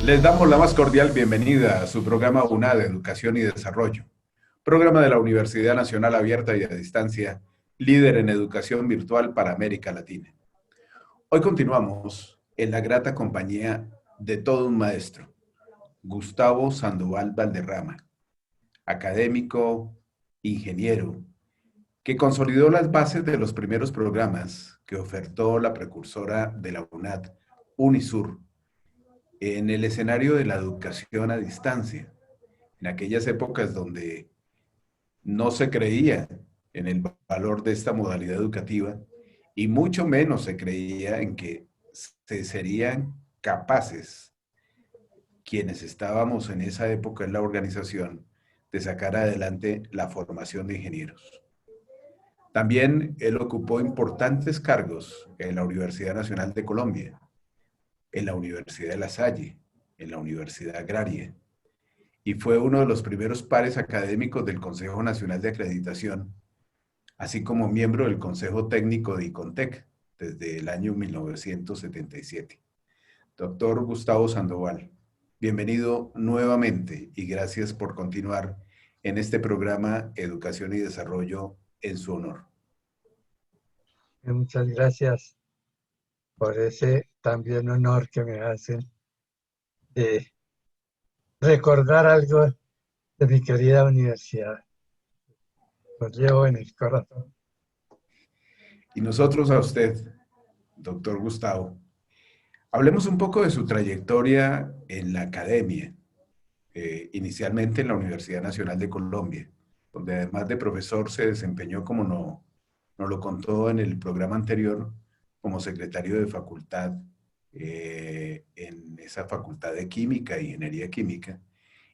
Les damos la más cordial bienvenida a su programa UNAD, Educación y Desarrollo, programa de la Universidad Nacional Abierta y a Distancia, líder en educación virtual para América Latina. Hoy continuamos en la grata compañía de todo un maestro, Gustavo Sandoval Valderrama, académico, ingeniero, que consolidó las bases de los primeros programas que ofertó la precursora de la UNAD, UNISUR, en el escenario de la educación a distancia, en aquellas épocas donde no se creía en el valor de esta modalidad educativa y mucho menos se creía en que se serían capaces quienes estábamos en esa época en la organización de sacar adelante la formación de ingenieros. También él ocupó importantes cargos en la Universidad Nacional de Colombia, en la Universidad de La Salle, en la Universidad Agraria, y fue uno de los primeros pares académicos del Consejo Nacional de Acreditación, así como miembro del Consejo Técnico de ICONTEC desde el año 1977. Doctor Gustavo Sandoval, bienvenido nuevamente y gracias por continuar en este programa Educación y Desarrollo en su honor. Muchas gracias por ese también honor que me hacen de recordar algo de mi querida universidad. Lo llevo en el corazón. Y nosotros a usted, doctor Gustavo. Hablemos un poco de su trayectoria en la academia, inicialmente en la Universidad Nacional de Colombia, donde además de profesor se desempeñó, como nos lo contó en el programa anterior, como secretario de facultad en esa facultad de Química, Ingeniería Química,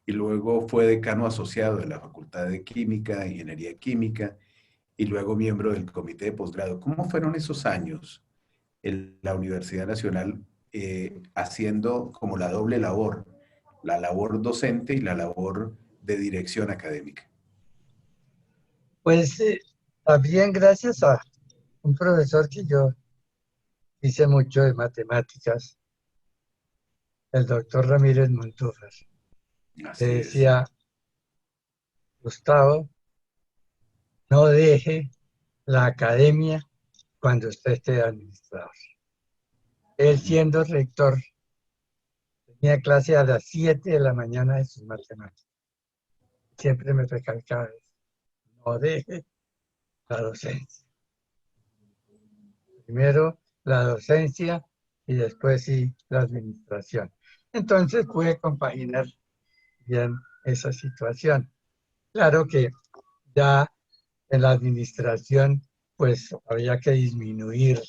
y luego fue decano asociado de la Facultad de Química, Ingeniería Química, y luego miembro del comité de posgrado. ¿Cómo fueron esos años en la Universidad Nacional haciendo como la doble labor, la labor docente y la labor de dirección académica? Pues también gracias a un profesor que yo hice mucho de matemáticas, el doctor Ramírez Montúfar, que Así es. decía: Gustavo, no deje la academia cuando usted esté administrador. Él, siendo rector, tenía clase a las 7 de la mañana de sus matemáticas. Siempre me recalcaba eso: no deje la docencia. Primero la docencia y después sí la administración. Entonces pude compaginar bien esa situación. Claro que ya en la administración pues había que disminuir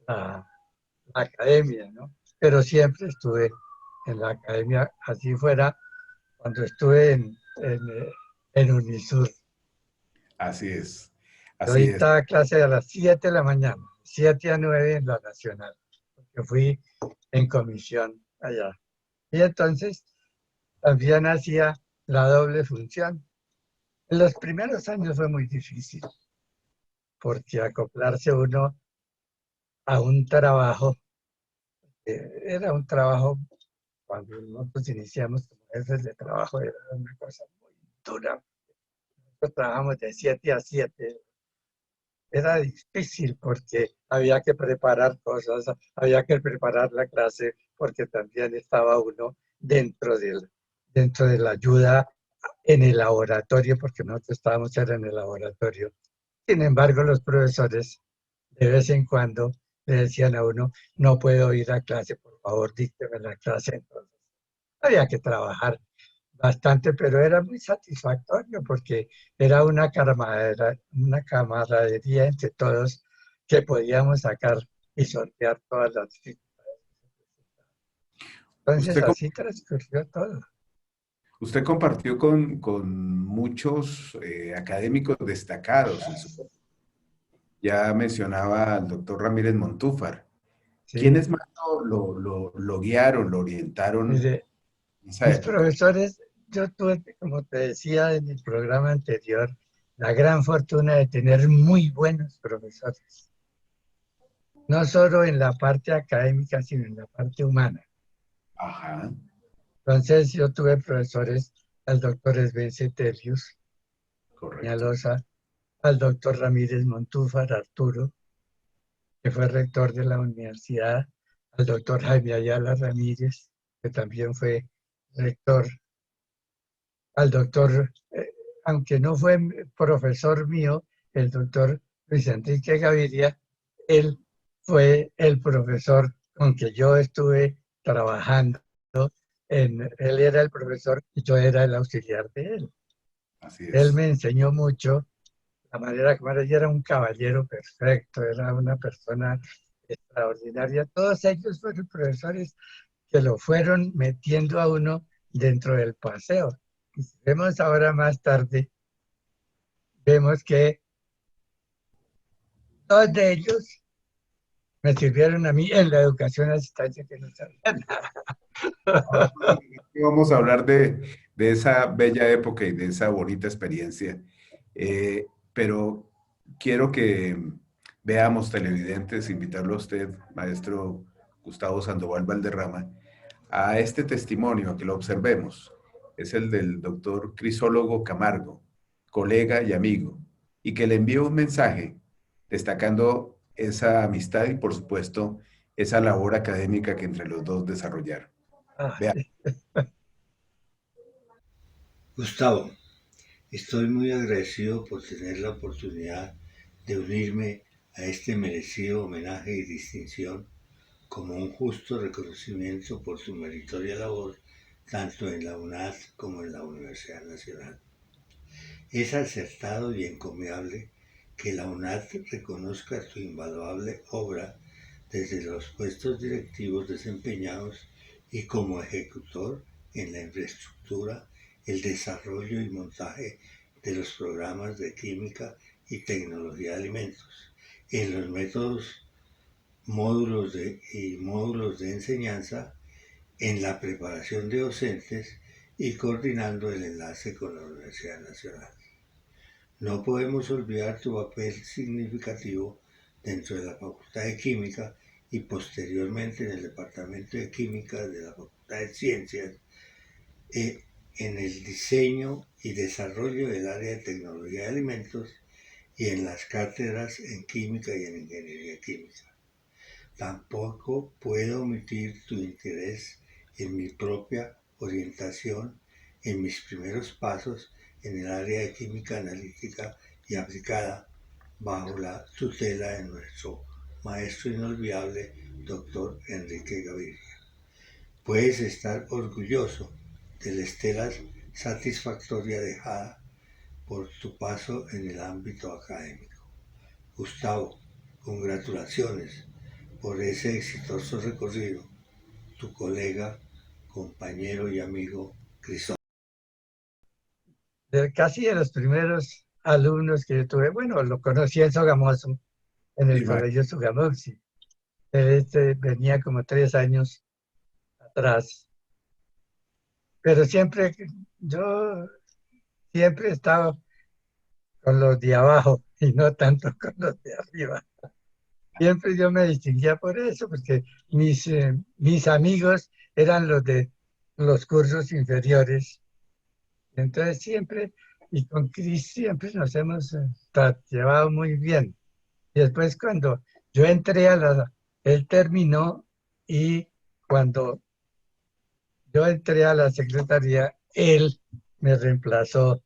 la, la academia, ¿no? Pero siempre estuve en la academia, así fuera cuando estuve en Unisur. Así es. Yo Así es. dictaba clase a las 7 de la mañana, 7 a 9 en la Nacional, porque fui en comisión allá. Y entonces también hacía la doble función. En los primeros años fue muy difícil, porque acoplarse uno a un trabajo, era un trabajo, cuando nosotros iniciamos como jefes de trabajo, era una cosa muy dura. Nosotros trabajamos de 7 a 7. Era difícil porque había que preparar cosas, había que preparar la clase, porque también estaba uno dentro de la ayuda en el laboratorio, porque nosotros estábamos era en el laboratorio. Sin embargo, los profesores de vez en cuando le decían a uno: no puedo ir a clase, por favor, dícteme la clase. Entonces, había que trabajar bastante, pero era muy satisfactorio porque era una camaradería entre todos que podíamos sacar y sortear todas las dificultades. Entonces, Usted, así transcurrió todo. usted compartió con muchos académicos destacados. Ya mencionaba al doctor Ramírez Montúfar. Sí, ¿Quiénes más lo guiaron, lo orientaron mire, en esa mis época? profesores, yo tuve, como te decía en el programa anterior, la gran fortuna de tener muy buenos profesores, no solo en la parte académica, sino en la parte humana. Ajá. Entonces yo tuve profesores, al doctor Svense Telius, Correcto. Peñalosa, al doctor Ramírez Montúfar Arturo, que fue rector de la universidad, al doctor Jaime Ayala Ramírez, que también fue rector, al doctor, aunque no fue profesor mío, el doctor Luis Enrique Gaviria, él fue el profesor con que yo estuve trabajando. Él era el profesor y yo era el auxiliar de él. Así Él es. me enseñó mucho la manera como era. Ella era un caballero perfecto, era una persona extraordinaria. Todos ellos fueron profesores que lo fueron metiendo a uno dentro del paseo. Y si vemos ahora más tarde, vemos que todos de ellos me sirvieron a mí en la educación a distancia que no sabía Ahora nada. vamos a hablar de esa bella época y de esa bonita experiencia. Pero quiero que veamos, televidentes, invitarlo a usted, maestro Gustavo Sandoval Valderrama, a este testimonio, a que lo observemos. Es el del doctor Crisólogo Camargo, colega y amigo, y que le envió un mensaje destacando esa amistad y, por supuesto, esa labor académica que entre los dos desarrollaron. Vea. Ay, Gustavo, estoy muy agradecido por tener la oportunidad de unirme a este merecido homenaje y distinción como un justo reconocimiento por su meritoria labor tanto en la UNAD como en la Universidad Nacional. Es acertado y encomiable que la UNAD reconozca su invaluable obra desde los puestos directivos desempeñados y como ejecutor en la infraestructura, el desarrollo y montaje de los programas de química y tecnología de alimentos, en los métodos, módulos de enseñanza, en la preparación de docentes y coordinando el enlace con la Universidad Nacional. No podemos olvidar tu papel significativo dentro de la Facultad de Química y posteriormente en el Departamento de Química de la Facultad de Ciencias, en el diseño y desarrollo del área de tecnología de alimentos y en las cátedras en química y en ingeniería química. Tampoco puedo omitir tu interés en mi propia orientación, en mis primeros pasos en el área de química analítica y aplicada, bajo la tutela de nuestro maestro inolvidable, doctor Enrique Gaviria. Puedes estar orgulloso de la estela satisfactoria dejada por tu paso en el ámbito académico. Gustavo, congratulaciones por ese exitoso recorrido. Tu colega, compañero y amigo Cristóbal. casi de los primeros alumnos que yo tuve, bueno, lo conocí en Sogamoso, en el colegio Sogamoxi. Venía como 3 años atrás, pero yo siempre he estado con los de abajo y no tanto con los de arriba. Siempre yo me distinguía por eso, porque mis amigos eran los de los cursos inferiores. Entonces siempre, y con Cris siempre nos hemos llevado muy bien. Y después cuando yo entré él terminó y cuando yo entré a la secretaría, él me reemplazó.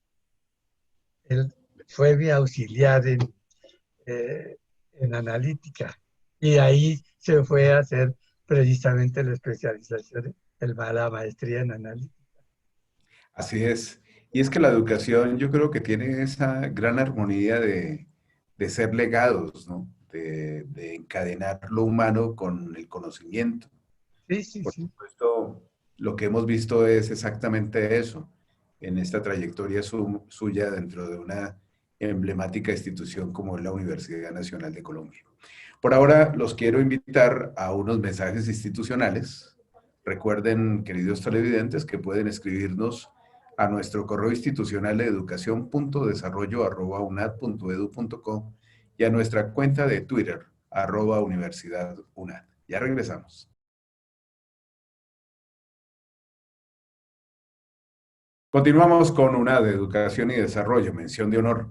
Él fue mi auxiliar eh, en analítica. Y ahí se fue a hacer precisamente la especialización, la maestría en analítica. Así es. Y es que la educación yo creo que tiene esa gran armonía de ser legados, ¿no? De encadenar lo humano con el conocimiento. Sí, sí, Por sí. supuesto, lo que hemos visto es exactamente eso en esta trayectoria suya dentro de una emblemática institución como es la Universidad Nacional de Colombia. Por ahora los quiero invitar a unos mensajes institucionales. Recuerden, queridos televidentes, que pueden escribirnos a nuestro correo institucional de educación.desarrollo@unad.edu.co y a nuestra cuenta de Twitter, @universidadunad. Ya regresamos. Continuamos con una de Educación y Desarrollo, mención de honor.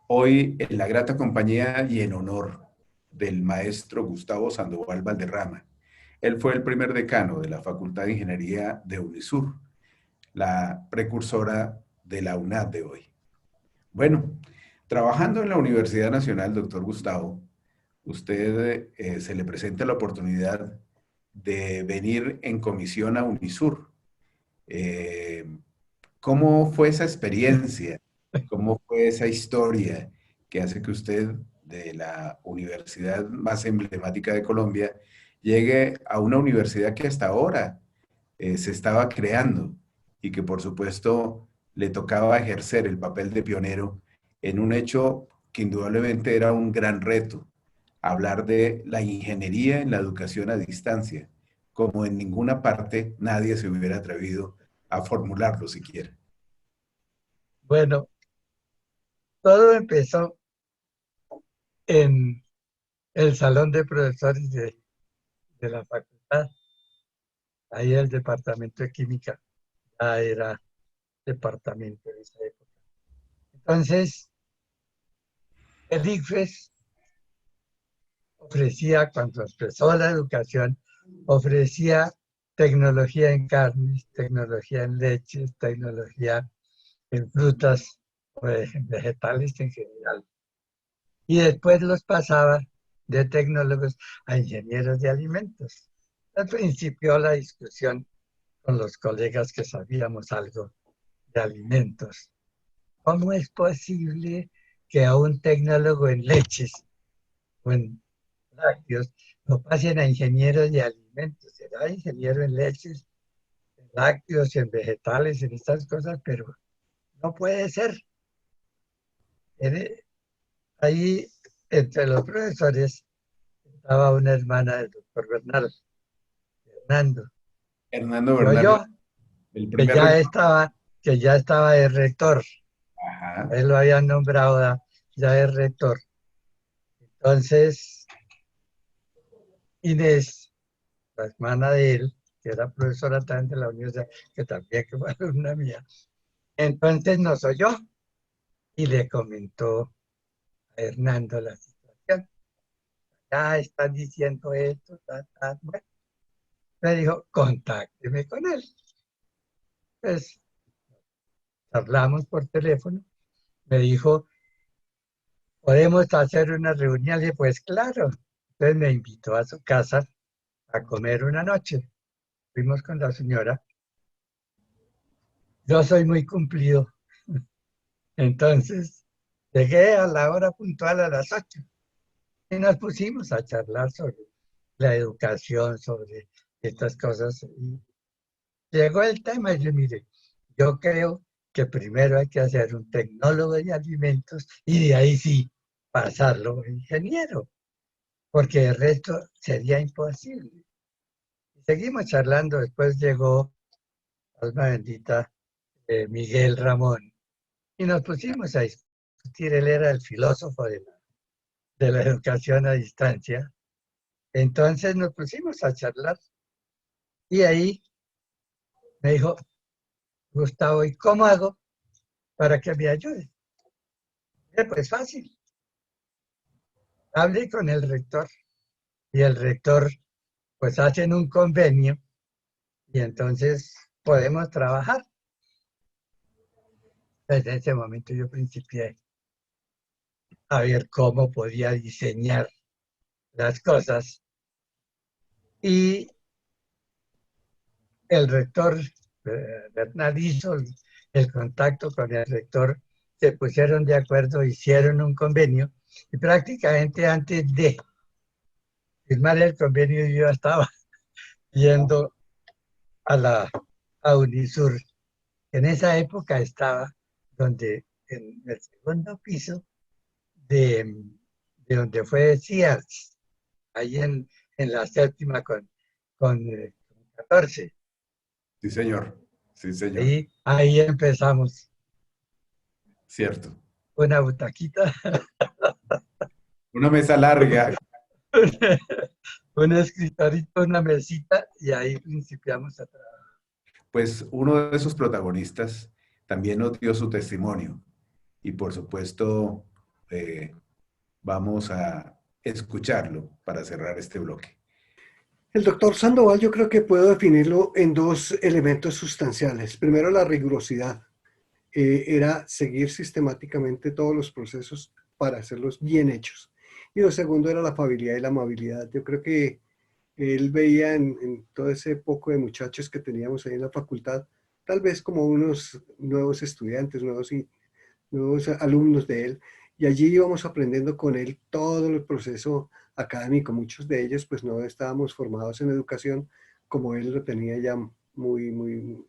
Hoy en la grata compañía y en honor del maestro Gustavo Sandoval Valderrama. Él fue el primer decano de la Facultad de Ingeniería de UNISUR, la precursora de la UNAD de hoy. Bueno, trabajando en la Universidad Nacional, doctor Gustavo, usted se le presenta la oportunidad de venir en comisión a UNISUR. Eh, ¿Cómo fue esa experiencia? ¿Cómo fue esa historia que hace que usted, de la universidad más emblemática de Colombia, llegue a una universidad que hasta ahora se estaba creando y que por supuesto le tocaba ejercer el papel de pionero en un hecho que indudablemente era un gran reto, hablar de la ingeniería en la educación a distancia, como en ninguna parte nadie se hubiera atrevido a formularlo siquiera? Bueno, todo empezó en el salón de profesores de la facultad. Ahí el departamento de química ya era departamento en esa época. Entonces, el ICFES ofrecía, cuando empezó la educación, ofrecía tecnología en carnes, tecnología en leches, tecnología en frutas, en vegetales en general. Y después los pasaba de tecnólogos a ingenieros de alimentos. Al principio la discusión con los colegas que sabíamos algo de alimentos. ¿Cómo es posible que a un tecnólogo en leches o en lácteos lo pasen a ingenieros de alimentos? Será ingeniero en leches, en lácteos, en vegetales, en estas cosas, pero no puede ser. Ahí, entre los profesores, estaba una hermana del doctor Bernal, Fernando. Hernando Yo, Bernal, yo, el que primer ya rector. estaba, que ya estaba de rector. Ajá. Él lo habían nombrado ya de rector. Entonces, Inés, la hermana de él, que era profesora también de la universidad, que también que fue alumna mía, entonces nos oyó y le comentó a Hernando la situación. Ya están diciendo esto, Bueno, me dijo, contácteme con él. Pues hablamos por teléfono, me dijo, ¿podemos hacer una reunión? Y pues claro, entonces me invitó a su casa a comer una noche. Fuimos con la señora. Yo soy muy cumplido. Entonces, llegué a la hora puntual a las 8 y nos pusimos a charlar sobre la educación, sobre estas cosas. Y llegó el tema y yo, mire, yo creo que primero hay que hacer un tecnólogo de alimentos y de ahí sí pasarlo a ingeniero, porque el resto sería imposible. Y seguimos charlando, después llegó, alma bendita, Miguel Ramón, y nos pusimos a discutir, él era el filósofo de la educación a distancia. Entonces nos pusimos a charlar y ahí me dijo, Gustavo, ¿y cómo hago para que me ayude? Pues fácil, hablé con el rector y el rector pues hacen un convenio y entonces podemos trabajar. Desde ese momento yo principié a ver cómo podía diseñar las cosas y el rector Bernal hizo el contacto con el rector, se pusieron de acuerdo, hicieron un convenio y prácticamente antes de firmar el convenio yo estaba yendo a Unisur. En esa época estaba en el segundo piso de, de donde fue Sears, ahí en la séptima con 14. Sí, señor. Sí, señor. Ahí empezamos. Cierto. Una butaquita, Una mesa larga. un escritorito, una mesita y ahí principiamos a trabajar. Pues uno de esos protagonistas también nos dio su testimonio y por supuesto eh, vamos a escucharlo para cerrar este bloque. El doctor Sandoval yo creo que puedo definirlo en dos elementos sustanciales. Primero, la rigurosidad. Era seguir sistemáticamente todos los procesos para hacerlos bien hechos. Y lo segundo era la afabilidad y la amabilidad. Yo creo que él veía en todo ese poco de muchachos que teníamos ahí en la facultad, tal vez como unos nuevos estudiantes, nuevos alumnos de él, y allí íbamos aprendiendo con él todo el proceso académico. Muchos de ellos pues no estábamos formados en educación como él lo tenía ya muy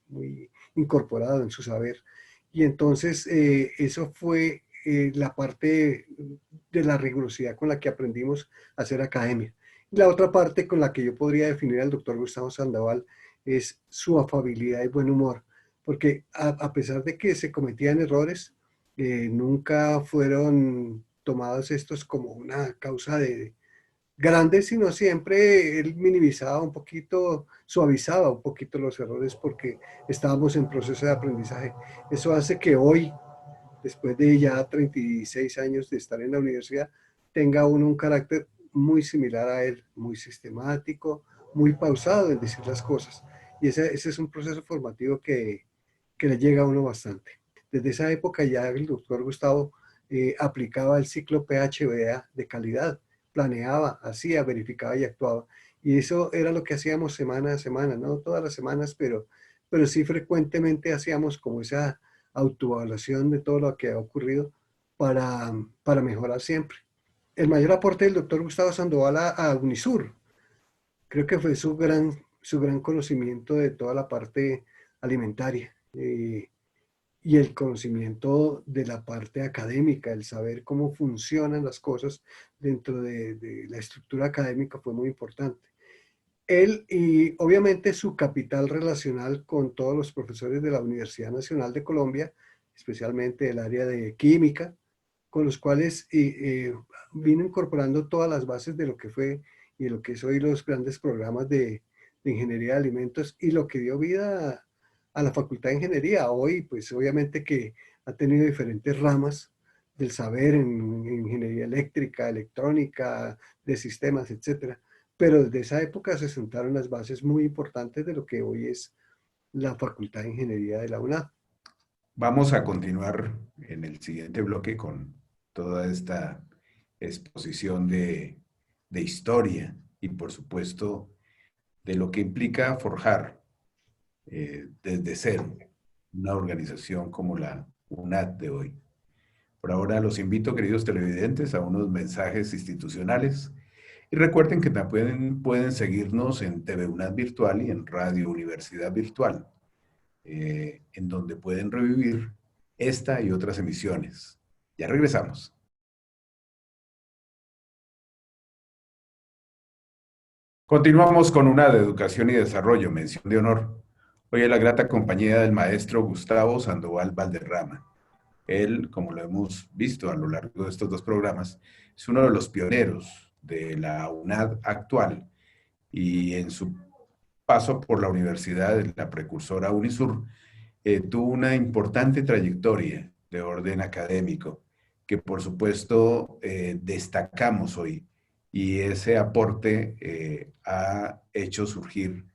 incorporado en su saber. Y entonces eso fue la parte de la rigurosidad con la que aprendimos a hacer academia. Y la otra parte con la que yo podría definir al doctor Gustavo Sandoval es su afabilidad y buen humor, porque a pesar de que se cometían errores, nunca fueron tomados estos como una causa de grande, sino siempre él minimizaba un poquito, suavizaba un poquito los errores porque estábamos en proceso de aprendizaje. Eso hace que hoy, después de ya 36 años de estar en la universidad, tenga uno un carácter muy similar a él, muy sistemático, muy pausado en decir las cosas. Y ese es un proceso formativo que le llega a uno bastante. Desde esa época ya el doctor Gustavo aplicaba el ciclo PHBA de calidad, planeaba, hacía, verificaba y actuaba. Y eso era lo que hacíamos semana a semana, no todas las semanas, pero sí frecuentemente hacíamos como esa autoevaluación de todo lo que ha ocurrido para mejorar siempre. El mayor aporte del doctor Gustavo Sandoval a Unisur, creo que fue su gran conocimiento de toda la parte alimentaria. Y el conocimiento de la parte académica, el saber cómo funcionan las cosas dentro de la estructura académica fue muy importante. Él y obviamente su capital relacional con todos los profesores de la Universidad Nacional de Colombia, especialmente del área de química, con los cuales vino incorporando todas las bases de lo que fue y de lo que es hoy los grandes programas de ingeniería de alimentos y lo que dio vida a la Facultad de Ingeniería. Hoy, pues obviamente que ha tenido diferentes ramas del saber en ingeniería eléctrica, electrónica, de sistemas, etcétera. Pero desde esa época se sentaron las bases muy importantes de lo que hoy es la Facultad de Ingeniería de la UNAD. Vamos a continuar en el siguiente bloque con toda esta exposición de historia y por supuesto de lo que implica forjar desde cero una organización como la UNAD de hoy. Por ahora los invito, queridos televidentes, a unos mensajes institucionales y recuerden que también pueden seguirnos en TV UNAD Virtual y en Radio Universidad Virtual, en donde pueden revivir esta y otras emisiones. Ya regresamos. Continuamos con una de Educación y Desarrollo, mención de honor. Hoy en la grata compañía del maestro Gustavo Sandoval Valderrama. Él, como lo hemos visto a lo largo de estos dos programas, es uno de los pioneros de la UNAD actual y en su paso por la universidad, de la precursora Unisur, tuvo una importante trayectoria de orden académico que por supuesto destacamos hoy y ese aporte ha hecho surgir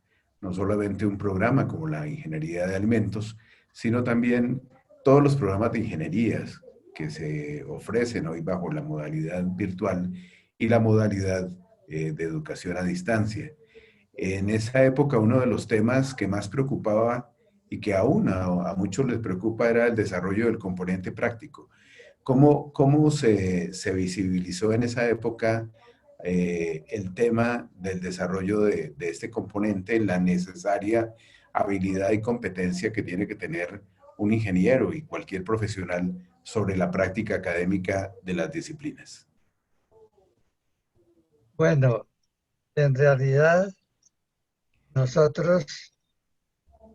no solamente un programa como la ingeniería de alimentos, sino también todos los programas de ingenierías que se ofrecen hoy bajo la modalidad virtual y la modalidad de educación a distancia. En esa época uno de los temas que más preocupaba y que aún a muchos les preocupa era el desarrollo del componente práctico. ¿Cómo se visibilizó en esa época el tema del desarrollo de este componente, la necesaria habilidad y competencia que tiene que tener un ingeniero y cualquier profesional sobre la práctica académica de las disciplinas? Bueno, en realidad nosotros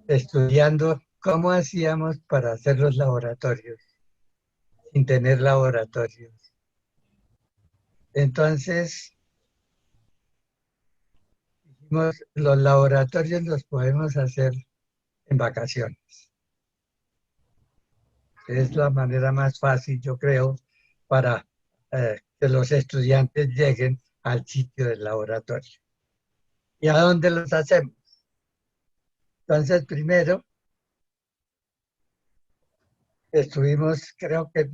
estudiando cómo hacíamos para hacer los laboratorios sin tener laboratorios. Entonces, dijimos, los laboratorios los podemos hacer en vacaciones. Es la manera más fácil, yo creo, para que los estudiantes lleguen al sitio del laboratorio. ¿Y a dónde los hacemos? Entonces, primero, estuvimos, creo que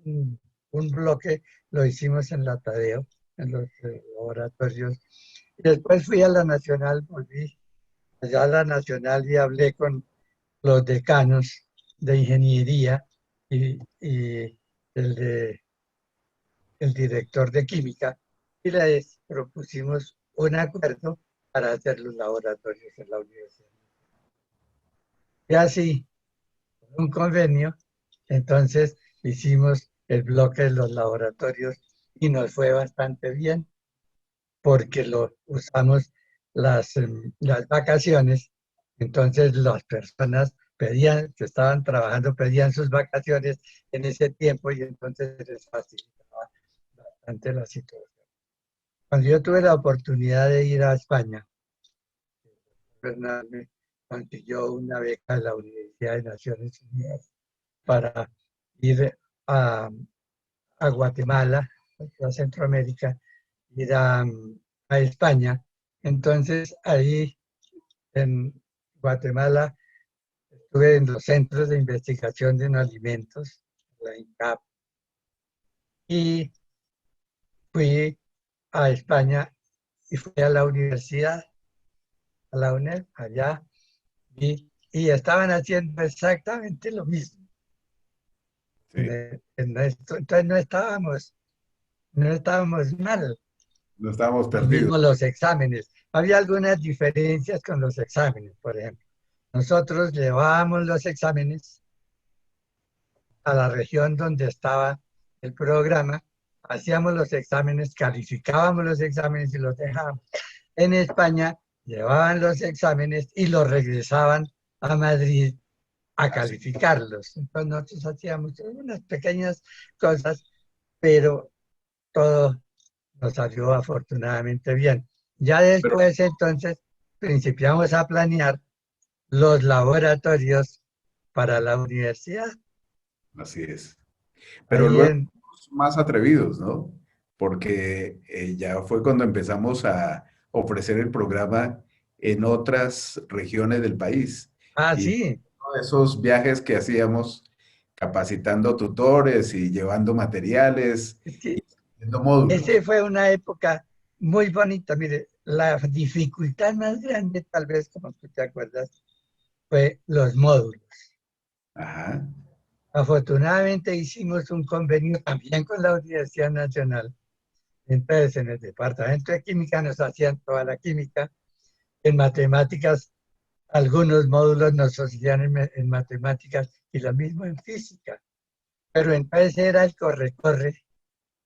un bloque lo hicimos en la Tadeo, en los laboratorios. Y después fui a la Nacional, volví allá a la Nacional y hablé con los decanos de ingeniería y el director de química y les propusimos un acuerdo para hacer los laboratorios en la universidad. Y así, un convenio, entonces hicimos el bloque de los laboratorios y nos fue bastante bien porque lo usamos las vacaciones, entonces las personas pedían, que estaban trabajando, pedían sus vacaciones en ese tiempo y entonces les facilitaba bastante la situación. Cuando yo tuve la oportunidad de ir a España, Bernal me consiguió una beca de la Universidad de Naciones Unidas para ir a Guatemala, a Centroamérica, ir a España. Entonces, ahí en Guatemala estuve en los centros de investigación de alimentos, la INCAP, y fui a España y fui a la universidad, a la UNED, allá, y estaban haciendo exactamente lo mismo. Sí, Entonces no estábamos mal. no estábamos Lo perdidos. mismo los exámenes. Había algunas diferencias con los exámenes, por ejemplo. Nosotros llevábamos los exámenes a la región donde estaba el programa, hacíamos los exámenes, calificábamos los exámenes y los dejábamos. En España llevaban los exámenes y los regresaban a Madrid a calificarlos. Entonces nosotros hacíamos unas pequeñas cosas, pero todo nos salió afortunadamente bien. Ya Pero, después entonces principiamos a planear los laboratorios para la universidad. así es. Pero Ahí luego en, más atrevidos, ¿no? Porque ya fue cuando empezamos a ofrecer el programa en otras regiones del país. Y sí, uno de esos viajes que hacíamos capacitando tutores y llevando materiales es y que haciendo módulos. ese fue una época muy bonita. Mire, la dificultad más grande, tal vez, como tú te acuerdas, fue los módulos. Ajá, Afortunadamente hicimos un convenio también con la Universidad Nacional. Entonces, en el departamento de química nos hacían toda la química. En matemáticas, algunos módulos nos hacían en matemáticas y lo mismo en física. Pero entonces era el corre-corre,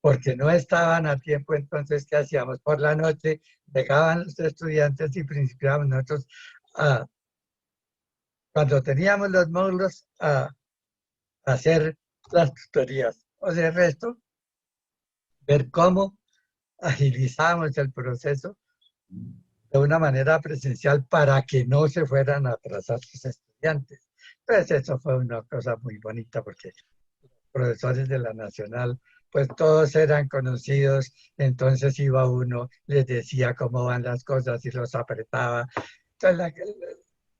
porque no estaban a tiempo. Entonces, ¿qué hacíamos? Por la noche dejaban los estudiantes y principiábamos nosotros a, cuando teníamos los módulos, a hacer las tutorías. O sea, el resto, ver cómo agilizamos el proceso de una manera presencial para que no se fueran a atrasar sus estudiantes. Pues eso fue una cosa muy bonita porque los profesores de la Nacional, pues todos eran conocidos, entonces iba uno, les decía cómo van las cosas y los apretaba. Entonces,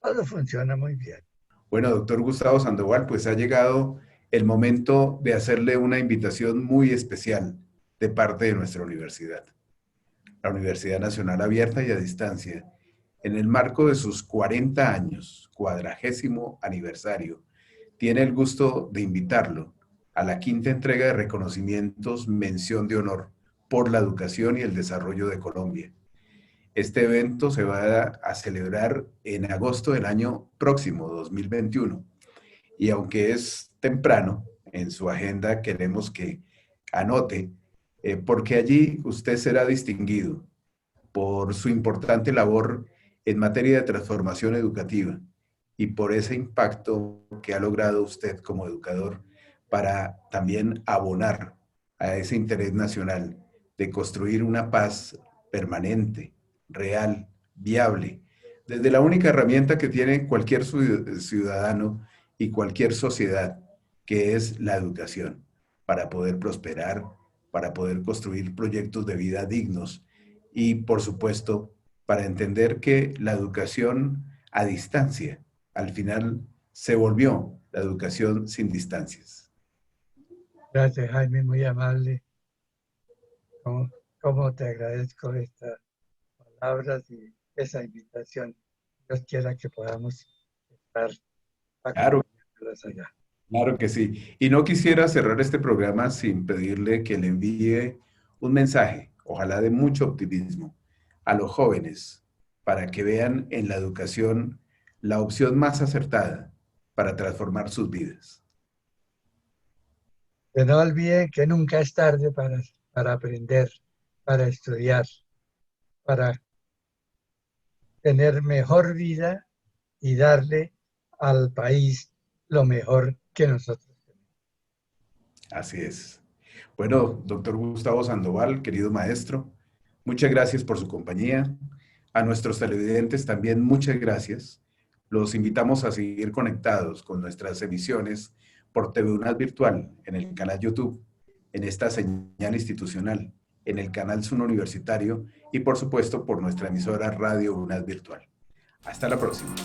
todo funciona muy bien. bueno, doctor Gustavo Sandoval, pues ha llegado el momento de hacerle una invitación muy especial de parte de nuestra universidad. La Universidad Nacional Abierta y a Distancia, en el marco de sus 40 años, 40º aniversario, tiene el gusto de invitarlo a la quinta entrega de reconocimientos Mención de Honor por la Educación y el Desarrollo de Colombia. Este evento se va a celebrar en agosto del año próximo, 2021. Y aunque es temprano, en su agenda queremos que anote, porque allí usted será distinguido por su importante labor en materia de transformación educativa y por ese impacto que ha logrado usted como educador para también abonar a ese interés nacional de construir una paz permanente, real, viable, desde la única herramienta que tiene cualquier ciudadano y cualquier sociedad, que es la educación, para poder prosperar, para poder construir proyectos de vida dignos y, por supuesto, para entender que la educación a distancia, al final, se volvió la educación sin distancias. Gracias, Jaime, muy amable. ¿Cómo te agradezco estas palabras y esa invitación? Dios quiera que podamos estar Claro, acompañándolos allá. claro que sí. Y no quisiera cerrar este programa sin pedirle que le envíe un mensaje, ojalá de mucho optimismo, a los jóvenes, para que vean en la educación la opción más acertada para transformar sus vidas. Que no olviden que nunca es tarde para aprender, para estudiar, para tener mejor vida y darle al país lo mejor que nosotros tenemos. Así es. Bueno, doctor Gustavo Sandoval, querido maestro, muchas gracias por su compañía. A nuestros televidentes también muchas gracias. Los invitamos a seguir conectados con nuestras emisiones por TV UNAD Virtual, en el canal YouTube, en esta señal institucional, en el canal Zoom Universitario y por supuesto por nuestra emisora Radio UNAD Virtual. Hasta la próxima.